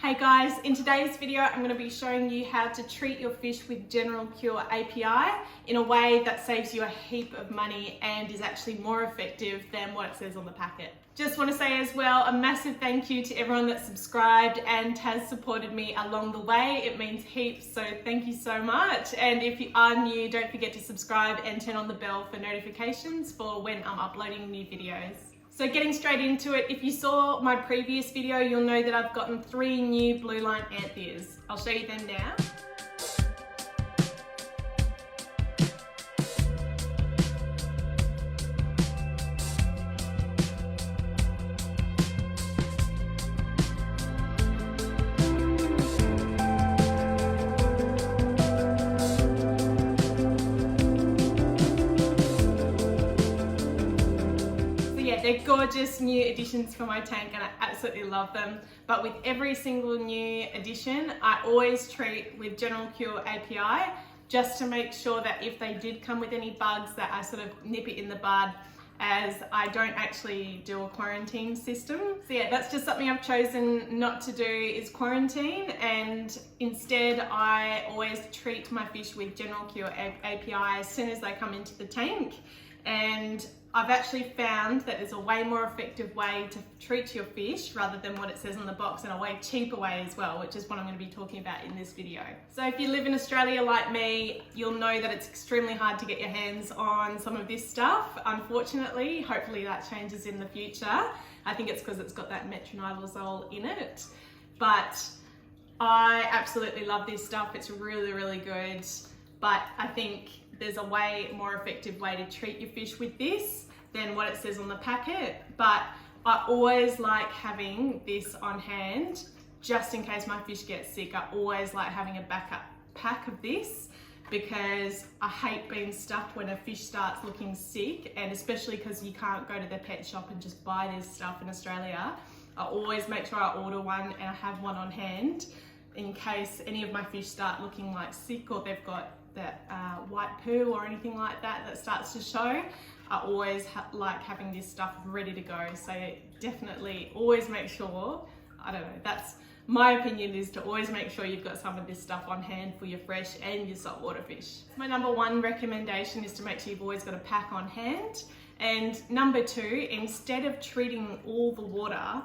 Hey guys, in today's video I'm going to be showing you how to treat your fish with General Cure API in a way that saves you a heap of money and is actually more effective than what it says on the packet. Just want to say as well a massive thank you to everyone that subscribed and has supported me along the way. It means heaps, so thank you so much. And if you are new, don't forget to subscribe and turn on the bell for notifications for when I'm uploading new videos. So getting straight into it, if you saw my previous video, you'll know that I've gotten 3 new blue line Anthias. I'll show you them now. They're gorgeous new additions for my tank and I absolutely love them. But with every single new addition, I always treat with General Cure API just to make sure that if they did come with any bugs that I sort of nip it in the bud, as I don't actually do a quarantine system. So yeah, that's just something I've chosen not to do is quarantine, and instead I always treat my fish with General Cure API as soon as they come into the tank. And I've actually found that there's a way more effective way to treat your fish rather than what it says on the box, and a way cheaper way as well, which is what I'm going to be talking about in this video. So if you live in Australia like me, you'll know that it's extremely hard to get your hands on some of this stuff, unfortunately. Hopefully that changes in the future. I think it's because it's got that metronidazole in it. But I absolutely love this stuff. It's really, really good. But I think there's a way more effective way to treat your fish with this than what it says on the packet. But I always like having this on hand just in case my fish gets sick. I always like having a backup pack of this because I hate being stuck when a fish starts looking sick, and especially because you can't go to the pet shop and just buy this stuff in Australia. I always make sure I order one and I have one on hand in case any of my fish start looking like sick or they've got that white poo or anything like that that starts to show. I always like having this stuff ready to go, so definitely always make sure, I don't know, that's my opinion, is to always make sure you've got some of this stuff on hand for your fresh and your saltwater fish. My number 1 recommendation is to make sure you've always got a pack on hand. And number 2, instead of treating all the water,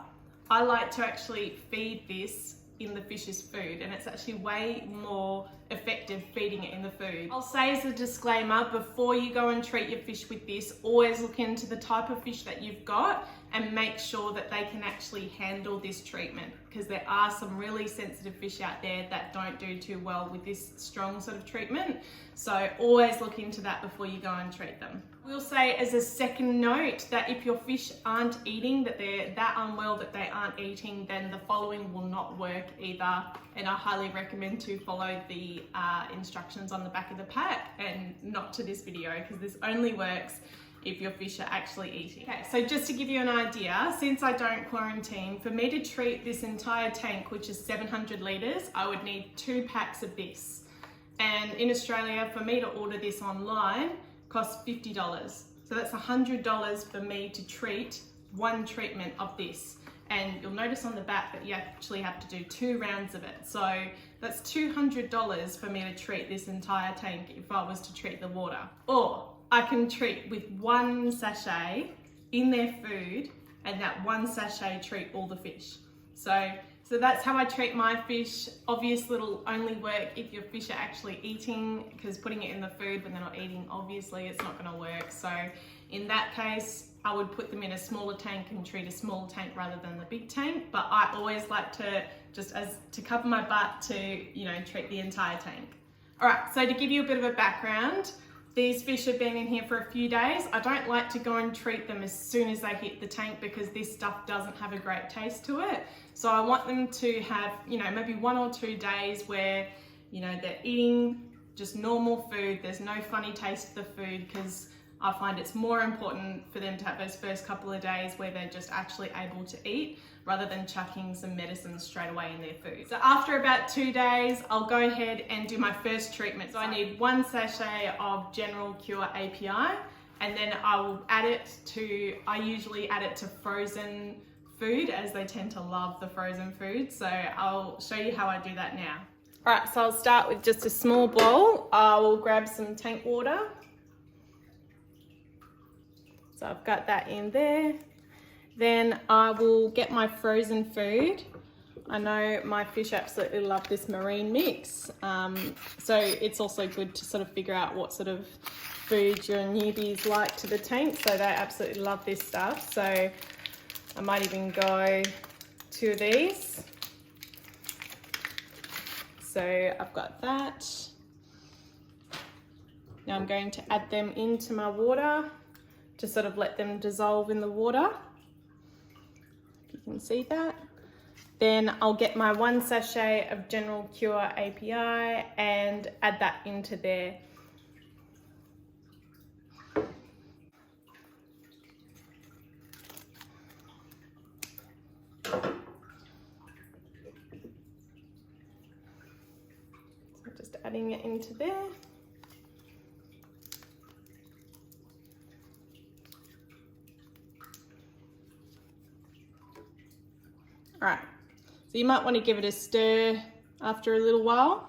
I like to actually feed this in the fish's food, and it's actually way more effective feeding it in the food. I'll say as a disclaimer, before you go and treat your fish with this, always look into the type of fish that you've got and make sure that they can actually handle this treatment, because there are some really sensitive fish out there that don't do too well with this strong sort of treatment. So always look into that before you go and treat them. We'll say as a second note that if your fish aren't eating, that they're that unwell that they aren't eating, then the following will not work either. And I highly recommend to follow the instructions on the back of the pack and not to this video, because this only works if your fish are actually eating. Okay, so just to give you an idea, since I don't quarantine, for me to treat this entire tank, which is 700 litres, I would need 2 packs of this. And in Australia, for me to order this online, costs $50. So that's $100 for me to treat 1 treatment of this. And you'll notice on the back that you actually have to do 2 rounds of it. So that's $200 for me to treat this entire tank if I was to treat the water. Or I can treat with 1 sachet in their food, and that 1 sachet treat all the fish. So that's how I treat my fish. Obviously it'll only work if your fish are actually eating, because putting it in the food when they're not eating, obviously it's not going to work. So in that case, I would put them in a smaller tank and treat a small tank rather than the big tank. But I always like to, just as to cover my butt, to, you know, treat the entire tank. All right, so to give you a bit of a background, these fish have been in here for a few days. I don't like to go and treat them as soon as they hit the tank, because this stuff doesn't have a great taste to it. So I want them to have, you know, maybe 1 or 2 days where, you know, they're eating just normal food. There's no funny taste to the food, because I find it's more important for them to have those first couple of days where they're just actually able to eat, rather than chucking some medicine straight away in their food. So after about 2 days, I'll go ahead and do my first treatment. So I need 1 sachet of General Cure API, and then I will add it to, I usually add it to frozen food, as they tend to love the frozen food. So I'll show you how I do that now. All right, so I'll start with just a small bowl. I will grab some tank water. So I've got that in there. Then I will get my frozen food. I know my fish absolutely love this marine mix. So it's also good to sort of figure out what sort of food your newbies like to the tank. So they absolutely love this stuff. So I might even go 2 of these. So I've got that. Now I'm going to add them into my water to sort of let them dissolve in the water. If you can see that. Then I'll get my 1 sachet of General Cure API and add that into there. Just adding it into there. All right, so you might want to give it a stir after a little while.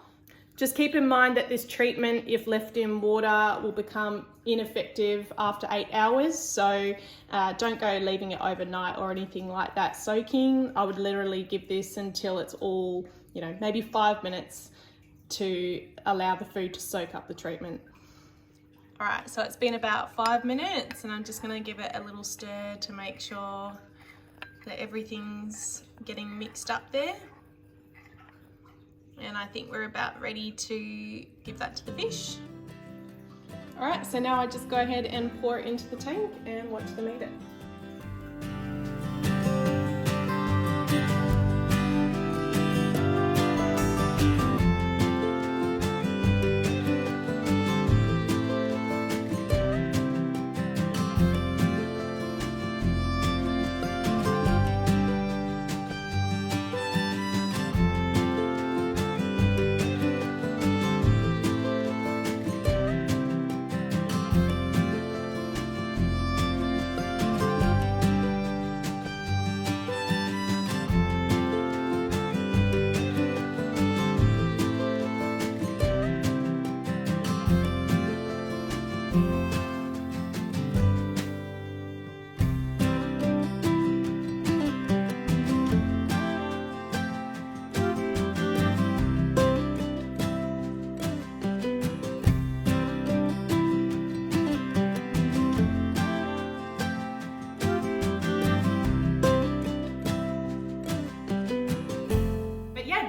Just keep in mind that this treatment, if left in water, will become ineffective after 8 hours. So don't go leaving it overnight or anything like that soaking. I would literally give this until it's all, maybe 5 minutes to allow the food to soak up the treatment. All right, so it's been about 5 minutes and I'm just gonna give it a little stir to make sure that everything's getting mixed up there. And I think we're about ready to give that to the fish. All right, so now I just go ahead and pour it into the tank and watch them eat it.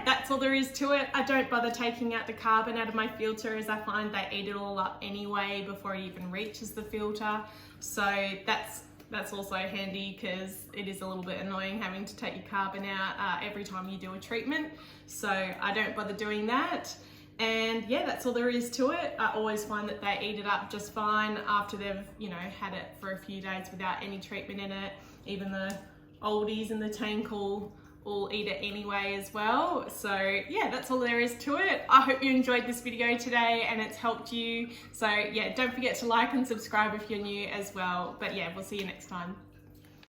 That's all there is to it. I don't bother taking out the carbon out of my filter, as I find they eat it all up anyway before it even reaches the filter. So that's also handy, because it is a little bit annoying having to take your carbon out every time you do a treatment. So I don't bother doing that. And yeah, that's all there is to it. I always find that they eat it up just fine after they've, had it for a few days without any treatment in it. Even the oldies in the tank all eat it anyway as well. So yeah, that's all there is to it. I hope you enjoyed this video today and it's helped you. So yeah, don't forget to like and subscribe if you're new as well. But yeah, we'll see you next time.